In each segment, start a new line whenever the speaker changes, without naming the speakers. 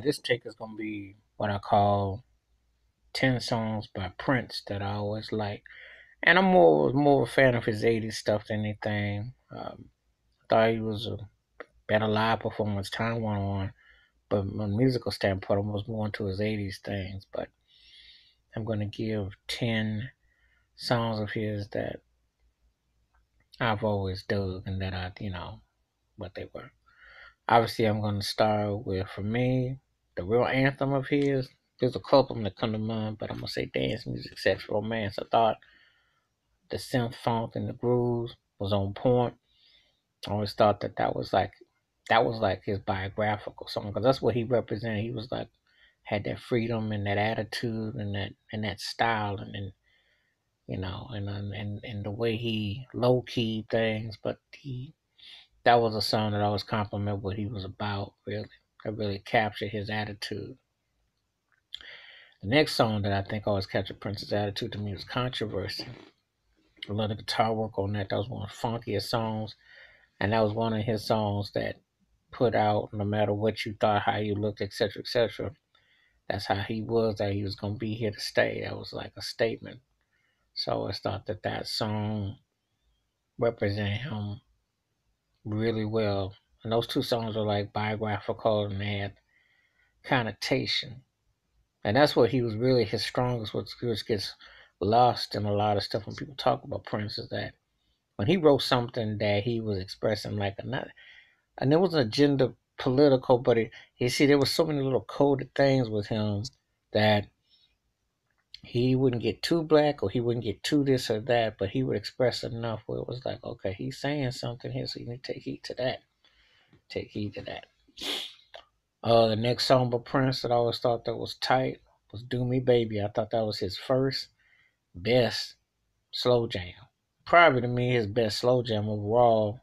This take is gonna be what I call 10 songs by Prince that I always like, and I'm more a fan of his '80s stuff than anything. Thought he was a better live performer as time went on, but from a musical standpoint, I was more into his '80s things. But I'm gonna give 10 songs of his that I've always dug and that what they were. Obviously, I'm gonna start with, for me, the real anthem of his. There's a couple of them that come to mind, but I'm gonna say dance music, sex, romance. I thought the synth funk and the grooves was on point. I always thought that was like his biographical song because that's what he represented. He was like had that freedom and that attitude and that style and and the way he low key things, but he that was a song that always compliment what he was about. Really, that really captured his attitude. The next song that I think always captured Prince's attitude to me was "Controversy." I love the guitar work on that. That was one of the funkiest songs, and that was one of his songs that put out no matter what you thought, how you looked, etc., etc. That's how he was. That he was gonna be here to stay. That was like a statement. So I always thought that song represented him really well. And those two songs are like biographical and they had connotation. And that's what he was really his strongest, which gets lost in a lot of stuff when people talk about Prince, is that when he wrote something that he was expressing like another, and there was an agenda political, but you see, there was so many little coded things with him that he wouldn't get too black or he wouldn't get too this or that, but he would express enough where it was like, okay, he's saying something here, so you need to take heed to that. Take heed to that. The next song by Prince that I always thought that was tight was "Do Me Baby." I thought that was his first best slow jam. Probably to me his best slow jam overall.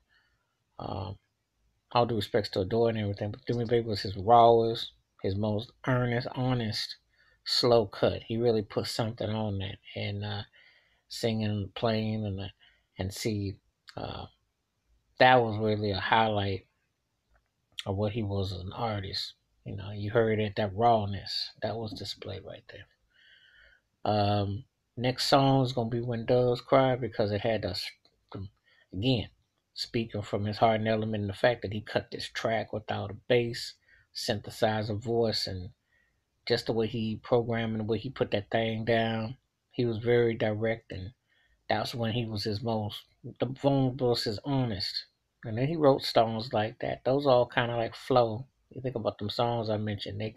Um, all due respects to Adore and everything, but "Do Me Baby" was his rawest, his most earnest, honest, slow cut. He really put something on that, and singing and playing and see uh, that was really a highlight of what he was as an artist. You heard it, that rawness that was displayed right there. Next song is gonna be "When Doves Cry" because it had us again speaking from his heart and element, and the fact that he cut this track without a bass, synthesizer voice, and just the way he programmed and the way he put that thing down. He was very direct, and that's when he was his most the vulnerable, his honest. And then he wrote songs like that. Those all kind of like flow. You think about them songs I mentioned, they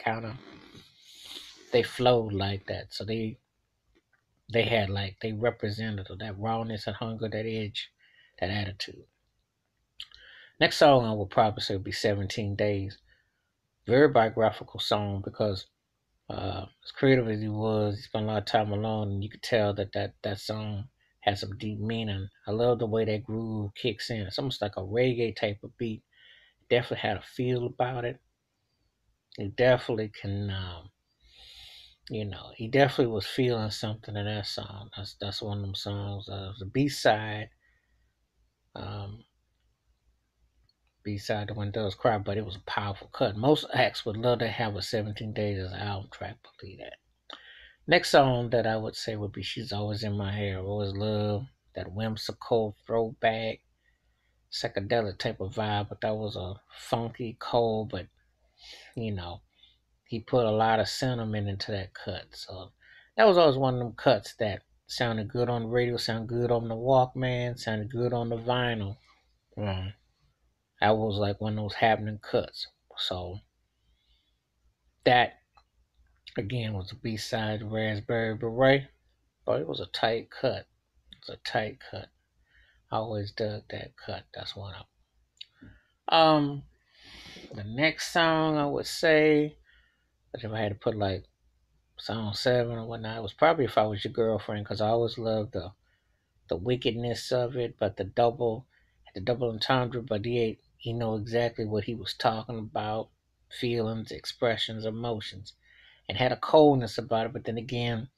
flowed like that. So they had like they represented that rawness and hunger, that edge, that attitude. Next song I would probably say would be 17 Days. Very biographical song because as creative as he was, he spent a lot of time alone, and you could tell that song has some deep meaning. I love the way that groove kicks in. It's almost like a reggae type of beat. Definitely had a feel about it. He definitely can, he definitely was feeling something in that song. That's one of them songs. The B side, um, B side, the When Doves Cry, but it was a powerful cut. Most acts would love to have a 17 Days as an album track. Believe that. Next song that I would say would be "She's Always in My Hair." I always love that whimsical throwback, psychedelic type of vibe, but that was a funky, cold, but you know, he put a lot of sentiment into that cut. So that was always one of them cuts that sounded good on the radio, sounded good on the Walkman, sounded good on the vinyl. Um, that was like one of those happening cuts. So that again was the B side of Raspberry Beret, but it was a tight cut. It was a tight cut. I always dug that cut. That's one of them. The next song I would say, but if I had to put like song seven or whatnot, it was probably "If I Was Your Girlfriend" because I always loved the wickedness of it, but the double entendre. But he know exactly what he was talking about, feelings, expressions, emotions, and had a coldness about it. But then again,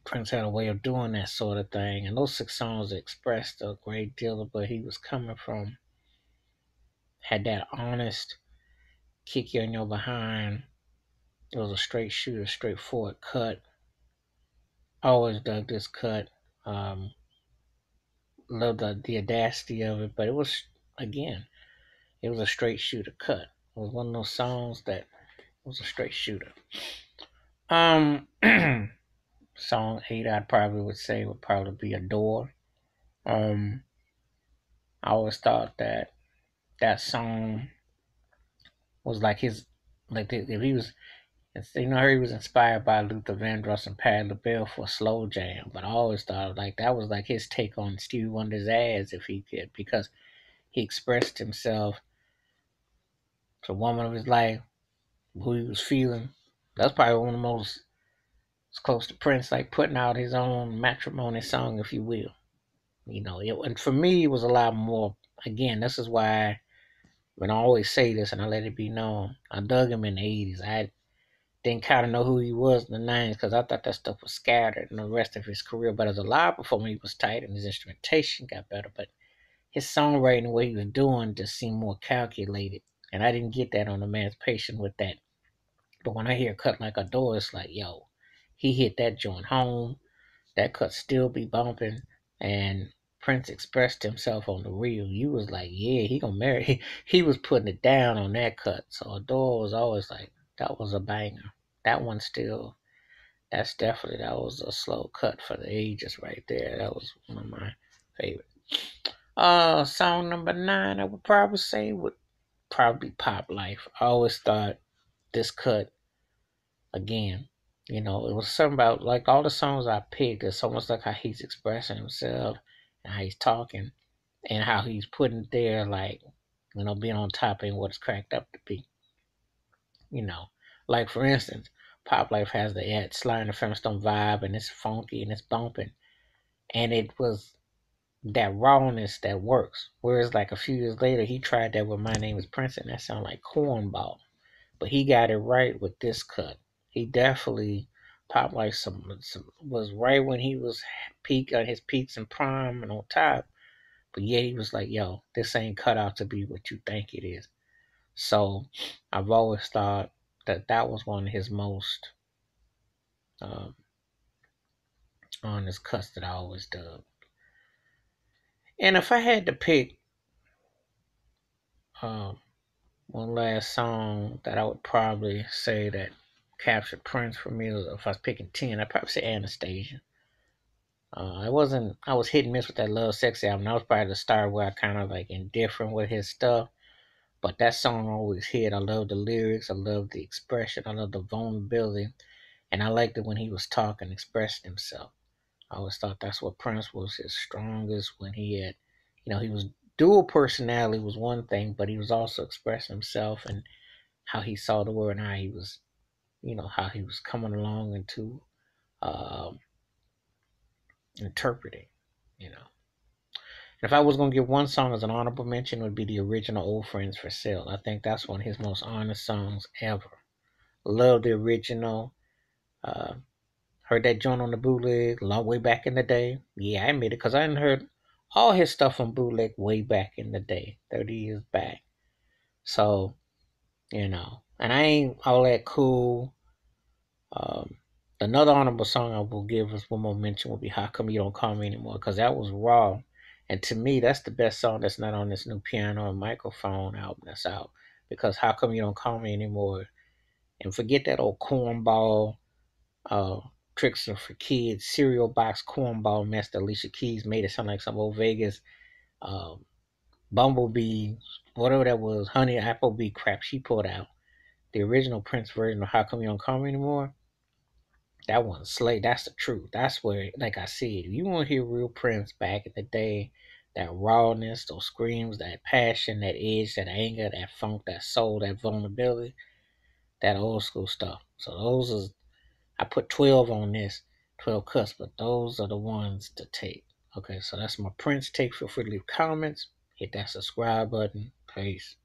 Prince had a way of doing that sort of thing, and those six songs expressed a great deal of where he was coming from. Had that honest Kick You in Your Behind. It was a straight shooter, straightforward cut. Always dug this cut. Um, Love the audacity of it, but it was, again, it was a straight shooter cut. It was one of those songs that was a straight shooter. Um, Song 8, I'd probably would say would probably be Adore. Um, I always thought that that song was like his, like if he was, he was inspired by Luther Vandross and Patti LaBelle for a slow jam, but I always thought like that was like his take on Stevie Wonder's ass if he could, because he expressed himself to the woman of his life, who he was feeling. That's probably one of the most, it's close to Prince, like putting out his own matrimony song, if you will. And for me, it was a lot more. Again, this is why when I always say this, and I let it be known, I dug him in the '80s. I didn't kind of know who he was in the '90s because I thought that stuff was scattered in the rest of his career. But as a live performer, he was tight, and his instrumentation got better. But his songwriting, what he was doing, just seemed more calculated, and I didn't get that on Emancipation with that. But when I hear Cut Like a Door, it's like, yo, he hit that joint home. That cut still be bumping, and Prince expressed himself on the real. You was like, yeah, he gonna marry. He was putting it down on that cut. So Adore was always like, that was a banger. That one still, that was a slow cut for the ages right there. That was one of my favorites. Song number 9, I would probably say would probably be Pop Life. I always thought this cut, again, it was something about like all the songs I picked. It's almost like how he's expressing himself and how he's talking and how he's putting it there, like, being on top and what it's cracked up to be. You know, like for instance, Pop Life has the Sly and the Family Stone vibe, and it's funky and it's bumping, and it was that rawness that works. Whereas like a few years later, he tried that with My Name Is Prince, and that sounded like cornball. But he got it right with this cut. He definitely popped like some was right when he was peak on his peaks and prime and on top. But yeah, he was like, yo, this ain't cut out to be what you think it is. So I've always thought that that was one of his most um, honest cuts that I always dug. And if I had to pick um, one last song that I would probably say that captured Prince for me, if I was picking 10, I'd probably say Anastasia. I was hit and miss with that Love Sexy album. That was probably the start where I kind of like indifferent with his stuff. But that song always hit. I love the lyrics. I love the expression. I love the vulnerability. And I liked it when he was talking, expressing himself. I always thought that's what Prince was his strongest, when he had, he was dual personality was one thing, but he was also expressing himself and how he saw the world and how he was, how he was coming along into um, interpreting, you know. If I was gonna give one song as an honorable mention, it would be the original "Old Friends for Sale." I think that's one of his most honest songs ever. Love the original. Uh, Heard that joint on the bootleg long way back in the day. Yeah, I admit it, because I hadn't heard all his stuff on bootleg way back in the day, 30 years back. So, and I ain't all that cool. Um, Another honorable song I will give us one more mention will be "How Come You Don't Call Me Anymore," because that was raw. And to me, that's the best song that's not on this new piano and microphone album that's out. Because "How Come You Don't Call Me Anymore," and forget that old cornball uh, Tricks Are for Kids cereal box cornball mess that Alicia Keys made it sound like some old Vegas um, Bumblebee, whatever that was, Honey Applebee crap she put out. The original Prince version of "How Come You Don't Call Me Anymore," that one slay. That's the truth. That's where, like I said, if you want to hear real Prince back in the day, that rawness, those screams, that passion, that edge, that anger, that funk, that soul, that vulnerability, that old school stuff. So those are, I put 12 on this, 12 cuts, but those are the ones to take. Okay, so that's my Prince take. Feel free to leave comments. Hit that subscribe button. Peace.